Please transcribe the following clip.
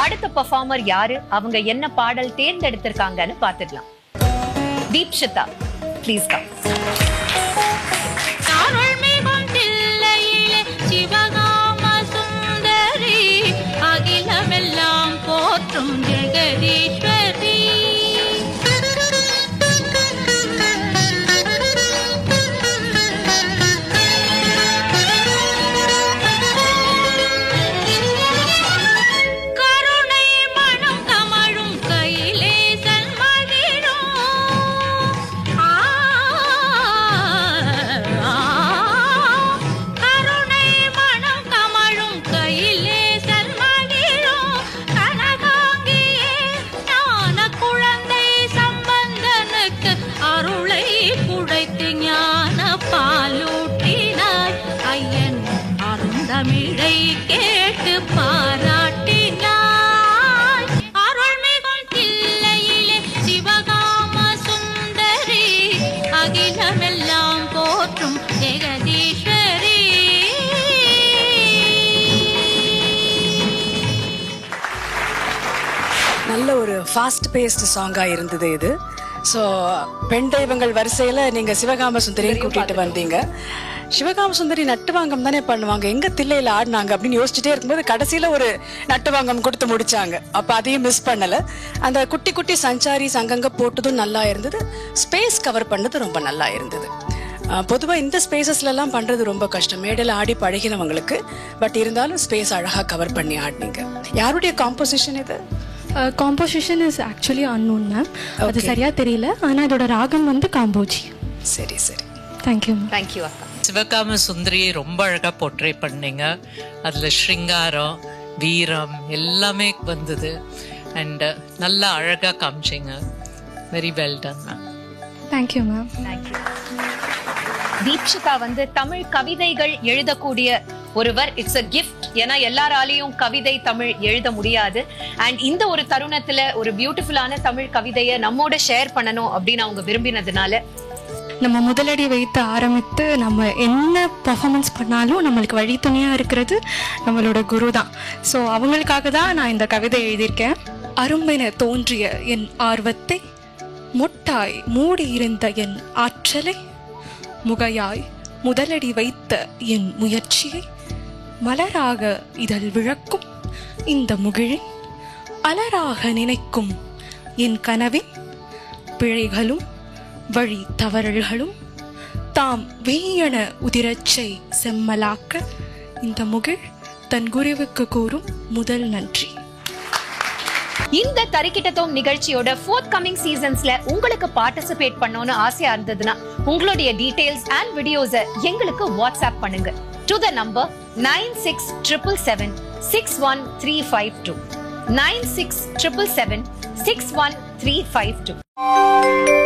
அடுத்த பெர்ஃபார்மர் யாரு, அவங்க என்ன பாடல் தேர்ந்தெடுத்திருக்காங்கன்னு பாத்துக்கலாம். தீப்ஷிதா, ப்ளீஸ் கம். அகிலமெல்லாம் போற்றும் ஜெகதீஸ்வரி, கருணை மனம் கமழும் கையிலே சன்மதிரும், கருணை மனம் கமழும் கையிலே அருளை குடைத்து ஞான பாலூட்டினாய். ஐயன் அருந்தமிழை கேட்டு பாராட்டினாய். அருள்மிகும் தில்லையிலே சிவகாம சுந்தரி, அகிலமெல்லாம் போற்றும் ஜெகதீஸ்வரி. நல்ல ஒரு ஃபாஸ்ட் பேஸ்ட் சாங்கா இருந்தது இது. ஸோ பெண் தெய்வங்கள் வரிசையில நீங்க சிவகாம சுந்தரியும் கூட்டிட்டு வந்தீங்க. சிவகாம சுந்தரி நட்டுவாங்கம் தானே பண்ணுவாங்க, எங்க தில்லையில ஆடினாங்க அப்படின்னு யோசிச்சுட்டே இருக்கும்போது கடைசியில ஒரு நட்டுவாங்கம் கொடுத்து முடிச்சாங்க. அப்ப அதையும் மிஸ் பண்ணல. அந்த குட்டி குட்டி சஞ்சாரி சங்கங்க போட்டதும் நல்லா இருந்தது. ஸ்பேஸ் கவர் பண்ணது ரொம்ப நல்லா இருந்தது. பொதுவா இந்த ஸ்பேசஸ்ல எல்லாம் பண்றது ரொம்ப கஷ்டம், மேடையில ஆடி பழகினவங்களுக்கு. பட் இருந்தாலும் ஸ்பேஸ் அழகா கவர் பண்ணி ஆடினீங்க. யாருடைய காம்போசிஷன் இது? Composition is actually unknown ma'am, அது சரியா தெரியல. ஆனா இதோட ராகம் வந்து காம்போஜி. சரி சரி, தேங்க்யூ தேங்க்யூ அக்கா. சிவகாம சுந்தரியை ரொம்ப அழகா போர்ட்ரே பண்ணீங்க. அதுல ஸ்ருங்காரம் வீரம் எல்லாமே வந்தது. அண்ட் நல்லா அழகா காமிச்சிங்க. Very well done ma'am. Thank you ma'am. Thank you. Deepshitha வந்து தமிழ் கவிதைகள் எழுதக்கூடிய ஒருவர். It's a gift. ஏன்னா எல்லாராலையும் கவிதை தமிழ் எழுத முடியாது. அண்ட் இந்த ஒரு தருணத்துல ஒரு பியூட்டிஃபுல்லான தமிழ் கவிதையை நம்மோட ஷேர் பண்ணணும் அப்படின்னு அவங்க விரும்பினதுனால நம்ம முதலடி வைத்து ஆரம்பித்து நம்ம என்ன பர்ஃபார்மன்ஸ் பண்ணாலும் நம்மளுக்கு வழித்துணையாக இருக்கிறது நம்மளோட குரு தான். ஸோ அவங்களுக்காக தான் நான் இந்த கவிதை எழுதியிருக்கேன். அரும்பென தோன்றிய என் ஆர்வத்தை, மொட்டாய் மூடியிருந்த என் ஆற்றலை, முகையாய் முதலடி வைத்த என் முயற்சியை, மலராக இதழ் விழக்கும் இந்த முகிழின் அலராக நினைக்கும் என் கனவின் பிழைகளும் வழி தவறல்களும் தாம் வெய்யன உதிரச்சை செம்மலாக்க இந்த முகிழ் தன் குருவுக்கு கூறும் முதல் நன்றி. இந்த தரிக்கிட்டத்தோம் நிகழ்ச்சியோட ஃபோர்த் கமிங் சீசன்ஸ்ல உங்களுக்கு பார்ட்டிசிபேட் பண்ணணும்னு ஆசையா இருந்ததுன்னா உங்களுடைய டீடைல்ஸ் அண்ட் வீடியோஸை எங்களுக்கு வாட்ஸ்அப் பண்ணுங்க to the number 9677761352 9677761352.